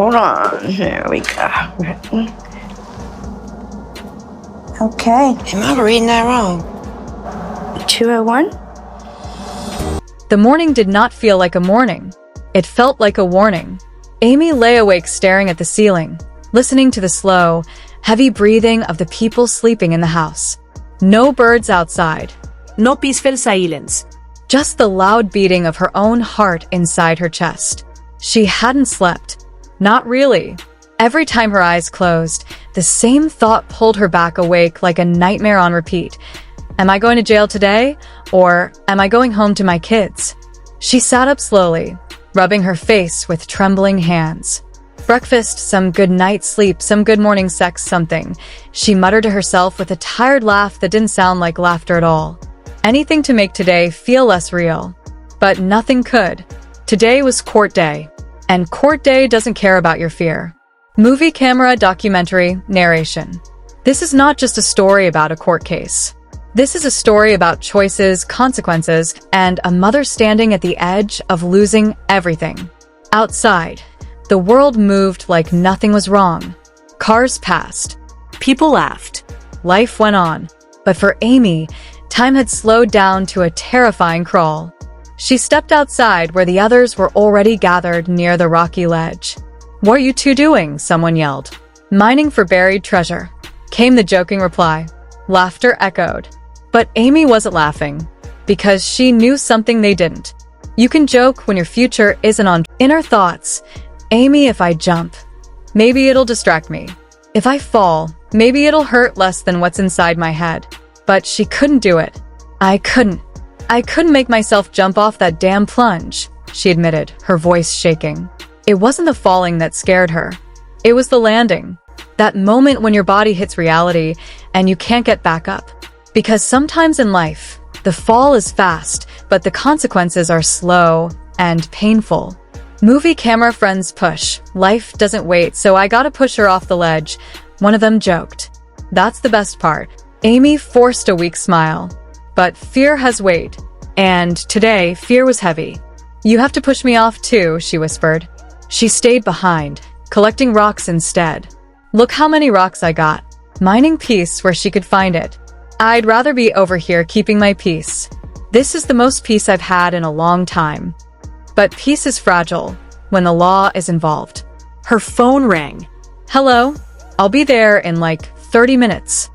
Hold on. Here we go. Okay. Am I reading that wrong? 201? The morning did not feel like a morning. It felt like a warning. Amy lay awake staring at the ceiling, listening to the slow, heavy breathing of the people sleeping in the house. No birds outside. No peaceful silence. Just the loud beating of her own heart inside her chest. She hadn't slept. Not really. Every time her eyes closed, the same thought pulled her back awake like a nightmare on repeat. Am I going to jail today? Or am I going home to my kids? She sat up slowly, rubbing her face with trembling hands. Breakfast, some good night sleep, some good morning sex, something. She muttered to herself with a tired laugh that didn't sound like laughter at all. Anything to make today feel less real. But nothing could. Today was court day. And court day doesn't care about your fear. Movie, camera, documentary, narration. This is not just a story about a court case. This is a story about choices, consequences, and a mother standing at the edge of losing everything. Outside, the world moved like nothing was wrong. Cars passed. People laughed. Life went on. But for Amy, time had slowed down to a terrifying crawl. She stepped outside where the others were already gathered near the rocky ledge. "What are you two doing?" someone yelled. "Mining for buried treasure," came the joking reply. Laughter echoed. But Amy wasn't laughing, because she knew something they didn't. You can joke when your future isn't on. In her thoughts, Amy, if I jump, maybe it'll distract me. If I fall, maybe it'll hurt less than what's inside my head. But she couldn't do it. I couldn't make myself jump off that damn plunge, she admitted, her voice shaking. It wasn't the falling that scared her. It was the landing. That moment when your body hits reality and you can't get back up. Because sometimes in life, the fall is fast, but the consequences are slow and painful. Movie camera friends push. Life doesn't wait, so I gotta push her off the ledge. One of them joked. That's the best part. Amy forced a weak smile. But fear has weight. And today, fear was heavy. "You have to push me off too," she whispered. She stayed behind, collecting rocks instead. "Look how many rocks I got." Mining peace where she could find it. "I'd rather be over here keeping my peace. This is the most peace I've had in a long time." But peace is fragile when the law is involved. Her phone rang. "Hello? I'll be there in like 30 minutes.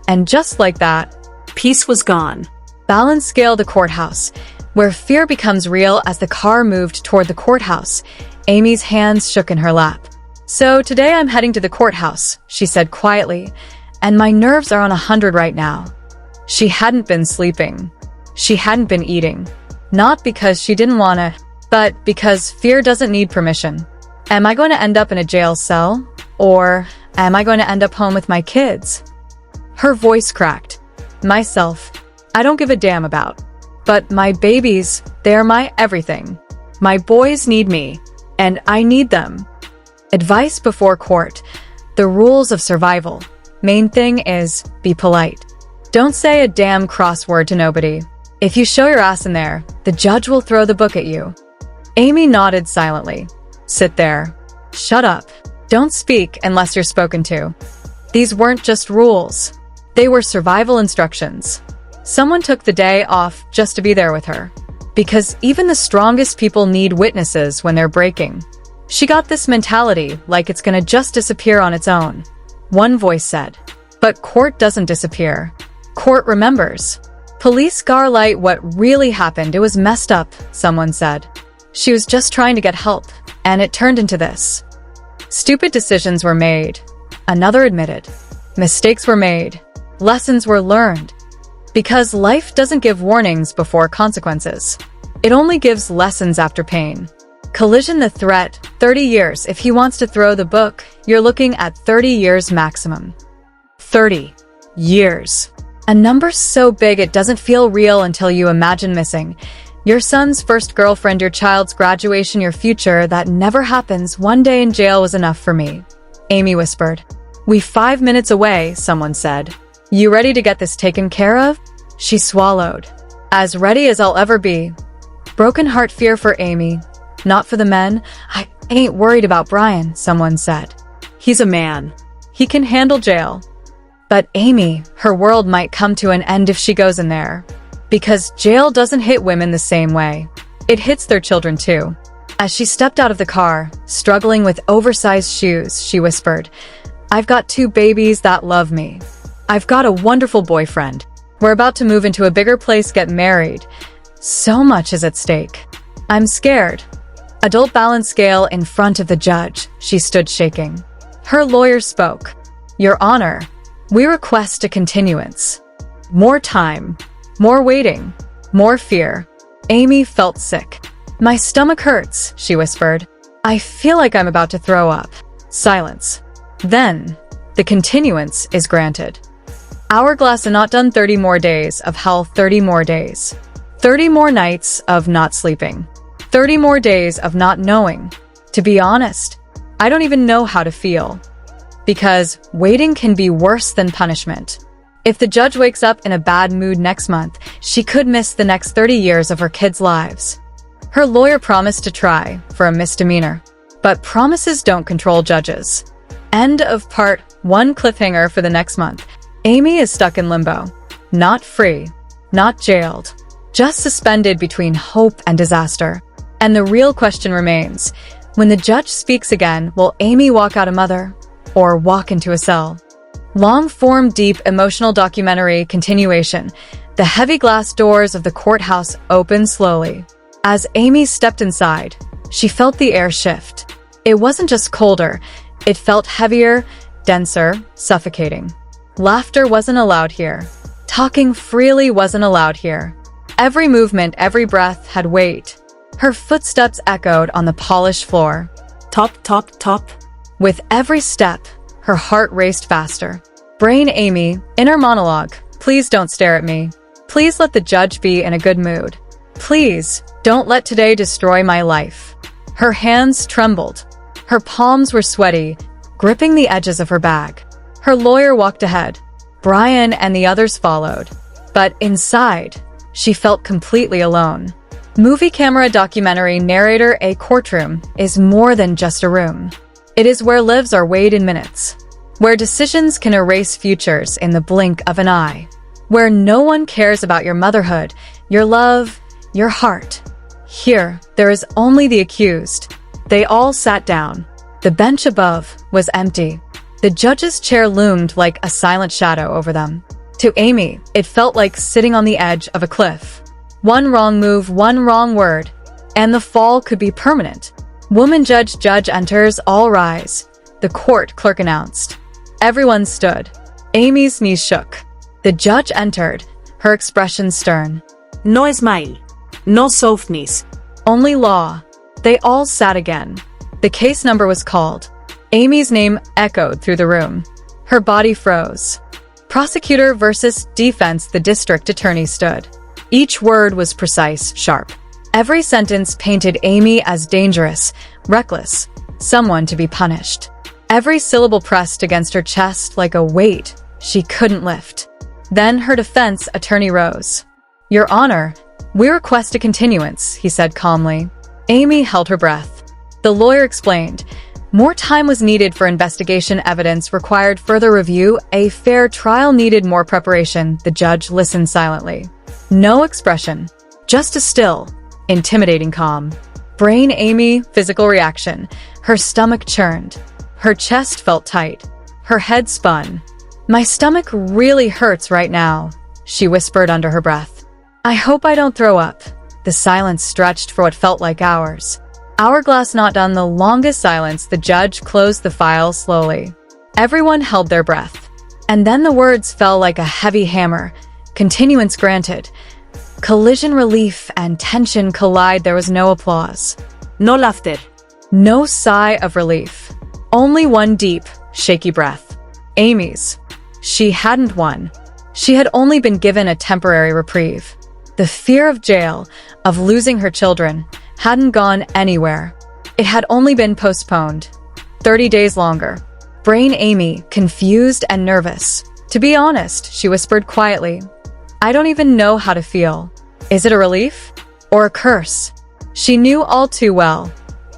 And just like that, Peace was gone. Balance scaled the courthouse, where fear becomes real as the car moved toward the courthouse. Amy's hands shook in her lap. "So today I'm heading to the courthouse," she said quietly, "and my nerves are on 100 right now." She hadn't been sleeping. She hadn't been eating. Not because she didn't want to, but because fear doesn't need permission. Am I going to end up in a jail cell? Or am I going to end up home with my kids? Her voice cracked. Myself, I don't give a damn about. But my babies, they're my everything. My boys need me, and I need them. Advice before court. The rules of survival. Main thing is, be polite. Don't say a damn crossword to nobody. If you show your ass in there, the judge will throw the book at you. Amy nodded silently. Sit there. Shut up. Don't speak unless you're spoken to. These weren't just rules. They were survival instructions. Someone took the day off just to be there with her. Because even the strongest people need witnesses when they're breaking. She got this mentality like it's gonna just disappear on its own. One voice said. But court doesn't disappear. Court remembers. Police garlight what really happened. It was messed up, someone said. She was just trying to get help, and it turned into this. Stupid decisions were made. Another admitted. Mistakes were made. Lessons were learned. Because life doesn't give warnings before consequences. It only gives lessons after pain. Collision the threat, 30 years. If he wants to throw the book, you're looking at 30 years maximum. 30 years. A number so big it doesn't feel real until you imagine missing. Your son's first girlfriend, your child's graduation, your future, that never happens. One day in jail was enough for me. Amy whispered. We 5 minutes away, someone said. You ready to get this taken care of? She swallowed. As ready as I'll ever be. Broken heart fear for Amy. Not for the men. I ain't worried about Brian, someone said. He's a man. He can handle jail. But Amy, her world might come to an end if she goes in there. Because jail doesn't hit women the same way. It hits their children too. As she stepped out of the car, struggling with oversized shoes, she whispered, I've got 2 babies that love me. I've got a wonderful boyfriend. We're about to move into a bigger place, get married. So much is at stake. I'm scared. Adult balance scale in front of the judge. She stood shaking. Her lawyer spoke. Your Honor, we request a continuance. More time. More waiting. More fear. Amy felt sick. My stomach hurts, she whispered. I feel like I'm about to throw up. Silence. Then, the continuance is granted. Hourglass and not done 30 more days of hell, 30 more days. 30 more nights of not sleeping. 30 more days of not knowing. To be honest, I don't even know how to feel. Because waiting can be worse than punishment. If the judge wakes up in a bad mood next month, she could miss the next 30 years of her kids' lives. Her lawyer promised to try for a misdemeanor. But promises don't control judges. End of part 1 cliffhanger for the next month. Amy is stuck in limbo. Not free. Not jailed. Just suspended between hope and disaster. And the real question remains, when the judge speaks again, will Amy walk out a mother or walk into a cell? Long-form, deep, emotional documentary continuation. The heavy glass doors of the courthouse opened slowly. As Amy stepped inside, she felt the air shift. It wasn't just colder, it felt heavier, denser, suffocating. Laughter wasn't allowed here. Talking freely wasn't allowed here. Every movement, every breath had weight. Her footsteps echoed on the polished floor. Top, top, top. With every step, her heart raced faster. Brain Amy, inner monologue, please don't stare at me. Please let the judge be in a good mood. Please, don't let today destroy my life. Her hands trembled. Her palms were sweaty, gripping the edges of her bag. Her lawyer walked ahead. Brian and the others followed. But inside, she felt completely alone. Movie camera documentary narrator, a courtroom is more than just a room. It is where lives are weighed in minutes. Where decisions can erase futures in the blink of an eye. Where no one cares about your motherhood, your love, your heart. Here, there is only the accused. They all sat down. The bench above was empty. The judge's chair loomed like a silent shadow over them. To Amy, it felt like sitting on the edge of a cliff. One wrong move, one wrong word, and the fall could be permanent. Woman judge enters, all rise. The court clerk announced. Everyone stood. Amy's knees shook. The judge entered, her expression stern. No smile. No softness. Only law. They all sat again. The case number was called. Amy's name echoed through the room. Her body froze. Prosecutor versus defense, the district attorney stood. Each word was precise, sharp. Every sentence painted Amy as dangerous, reckless, someone to be punished. Every syllable pressed against her chest like a weight she couldn't lift. Then her defense attorney rose. Your Honor, we request a continuance, he said calmly. Amy held her breath. The lawyer explained. More time was needed for investigation, evidence required further review, a fair trial needed more preparation. The judge listened silently. No expression, just a still, intimidating calm. Brain Amy, physical reaction. Her stomach churned. Her chest felt tight. Her head spun. My stomach really hurts right now, she whispered under her breath. I hope I don't throw up. The silence stretched for what felt like hours. Hourglass not done, the longest silence. The judge closed the file slowly. Everyone held their breath. And then the words fell like a heavy hammer. Continuance granted. Collision relief and tension collide. There was no applause. No laughter. No sigh of relief. Only one deep, shaky breath. Amy's. She hadn't won. She had only been given a temporary reprieve. The fear of jail, of losing her children, hadn't gone anywhere. It had only been postponed. 30 days longer. Brain Amy, confused and nervous. To be honest, she whispered quietly, I don't even know how to feel. Is it a relief? Or a curse? She knew all too well.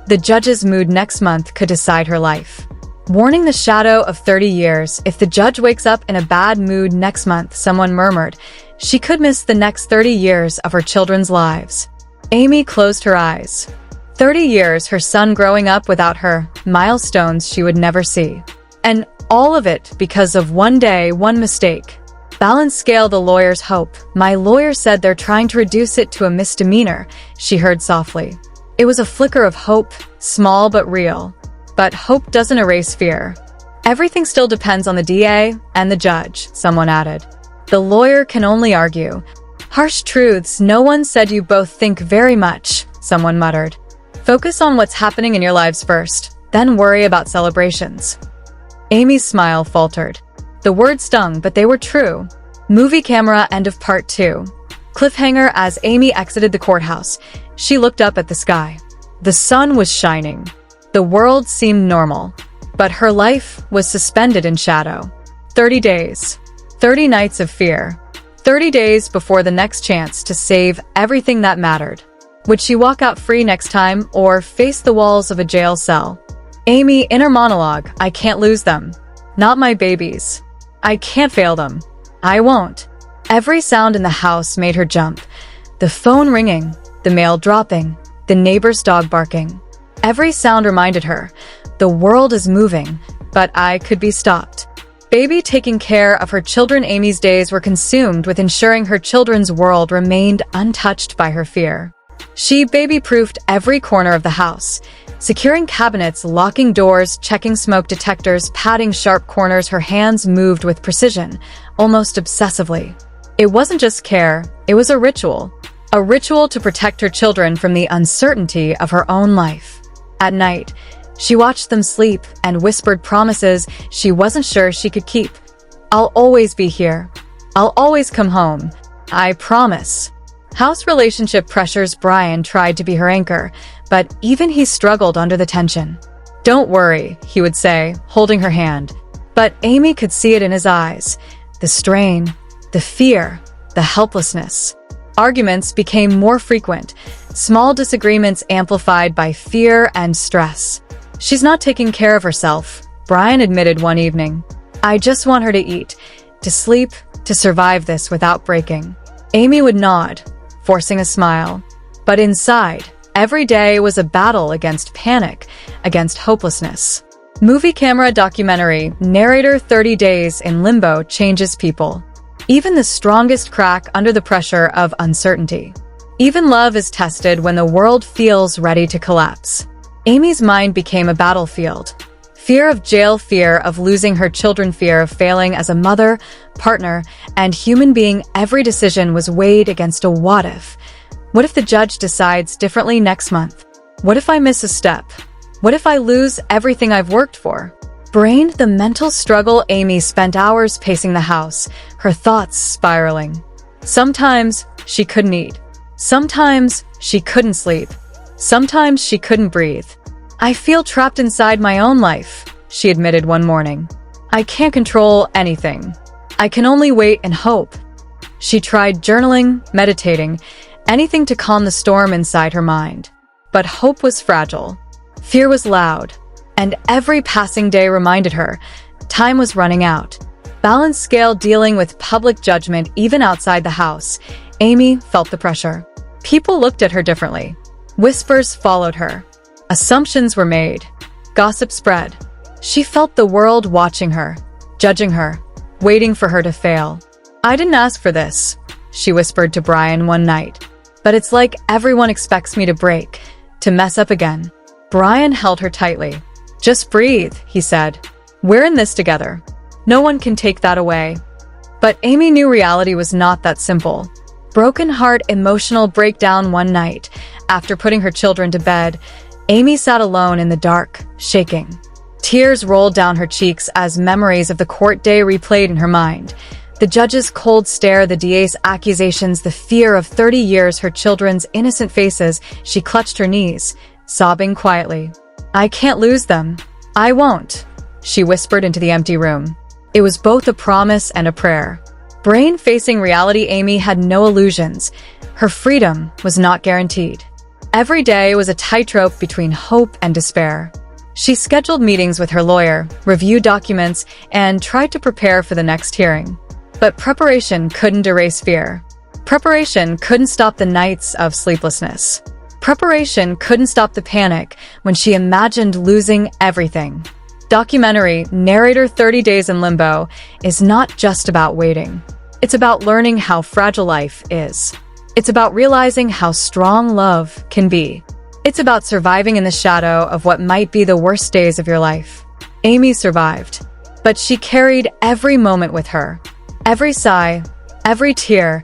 The judge's mood next month could decide her life. Warning the shadow of 30 years, if the judge wakes up in a bad mood next month, someone murmured, she could miss the next 30 years of her children's lives. Amy closed her eyes. 30 years, her son growing up without her, milestones she would never see. And all of it because of one day, one mistake. Balance scale the lawyer's hope. My lawyer said they're trying to reduce it to a misdemeanor, she heard softly. It was a flicker of hope, small but real. But hope doesn't erase fear. Everything still depends on the DA and the judge, someone added. The lawyer can only argue. Harsh truths, no one said you both think very much, someone muttered. Focus on what's happening in your lives first, then worry about celebrations. Amy's smile faltered. The words stung, but they were true. Movie camera, end of part 2. Cliffhanger. As Amy exited the courthouse, she looked up at the sky. The sun was shining. The world seemed normal, but her life was suspended in shadow. 30 days. 30 nights of fear. 30 days before the next chance to save everything that mattered. Would she walk out free next time or face the walls of a jail cell? Amy, inner monologue, I can't lose them. Not my babies. I can't fail them. I won't. Every sound in the house made her jump. The phone ringing, the mail dropping, the neighbor's dog barking. Every sound reminded her, the world is moving, but I could be stopped. Baby taking care of her children. Amy's days were consumed with ensuring her children's world remained untouched by her fear. She baby-proofed every corner of the house, securing cabinets, locking doors, checking smoke detectors, patting sharp corners. Her hands moved with precision, almost obsessively. It wasn't just care, it was a ritual. A ritual to protect her children from the uncertainty of her own life. At night, she watched them sleep and whispered promises she wasn't sure she could keep. I'll always be here. I'll always come home. I promise. House relationship pressures. Brian tried to be her anchor, but even he struggled under the tension. Don't worry, he would say, holding her hand. But Amy could see it in his eyes. The strain, the fear, the helplessness. Arguments became more frequent, small disagreements amplified by fear and stress. She's not taking care of herself, Brian admitted one evening. I just want her to eat, to sleep, to survive this without breaking. Amy would nod, forcing a smile. But inside, every day was a battle against panic, against hopelessness. Movie camera documentary, narrator. 30 days in limbo changes people. Even the strongest crack under the pressure of uncertainty. Even love is tested when the world feels ready to collapse. Amy's mind became a battlefield. Fear of jail, fear of losing her children, fear of failing as a mother, partner, and human being. Every decision was weighed against a what if. What if the judge decides differently next month? What if I miss a step? What if I lose everything I've worked for? Brained the mental struggle. Amy spent hours pacing the house, her thoughts spiraling. Sometimes she couldn't eat. Sometimes she couldn't sleep. Sometimes she couldn't breathe. I feel trapped inside my own life, she admitted one morning. I can't control anything. I can only wait and hope. She tried journaling, meditating, anything to calm the storm inside her mind. But hope was fragile. Fear was loud. And every passing day reminded her, time was running out. Balance scale. Dealing with public judgment even outside the house. Amy felt the pressure. People looked at her differently. Whispers followed her. Assumptions were made. Gossip spread. She felt the world watching her, judging her, waiting for her to fail. I didn't ask for this, she whispered to Brian one night. But it's like everyone expects me to break, to mess up again. Brian held her tightly. Just breathe, he said. We're in this together. No one can take that away. But Amy knew reality was not that simple. Broken heart. Emotional breakdown. One night, after putting her children to bed, Amy sat alone in the dark, shaking. Tears rolled down her cheeks as memories of the court day replayed in her mind. The judge's cold stare, the DA's accusations, the fear of 30 years, her children's innocent faces. She clutched her knees, sobbing quietly. I can't lose them. I won't, she whispered into the empty room. It was both a promise and a prayer. Brain facing reality. Amy had no illusions. Her freedom was not guaranteed. Every day was a tightrope between hope and despair. She scheduled meetings with her lawyer, reviewed documents, and tried to prepare for the next hearing. But preparation couldn't erase fear. Preparation couldn't stop the nights of sleeplessness. Preparation couldn't stop the panic when she imagined losing everything. Documentary narrator 30 Days in Limbo is not just about waiting. It's about learning how fragile life is. It's about realizing how strong love can be. It's about surviving in the shadow of what might be the worst days of your life. Amy survived, but she carried every moment with her. Every sigh, every tear,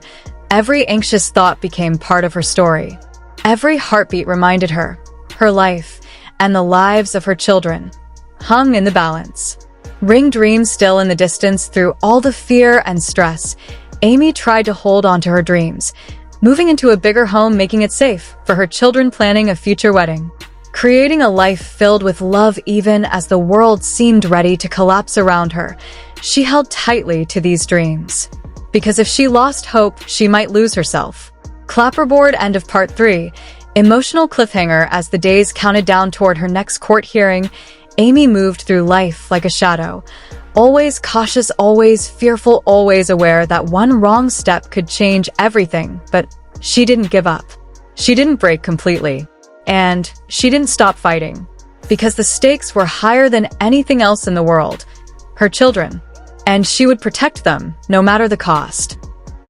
every anxious thought became part of her story. Every heartbeat reminded her, her life, and the lives of her children, hung in the balance. Ring dreams still in the distance through all the fear and stress, Amy tried to hold on to her dreams, moving into a bigger home, making it safe for her children, planning a future wedding, creating a life filled with love even as the world seemed ready to collapse around her. She held tightly to these dreams, because if she lost hope, she might lose herself. Clapperboard, end of part 3. Emotional cliffhanger. As the days counted down toward her next court hearing, Amy moved through life like a shadow, always cautious, always fearful, always aware that one wrong step could change everything. But she didn't give up. She didn't break completely. And she didn't stop fighting, because the stakes were higher than anything else in the world. Her children. And she would protect them, no matter the cost.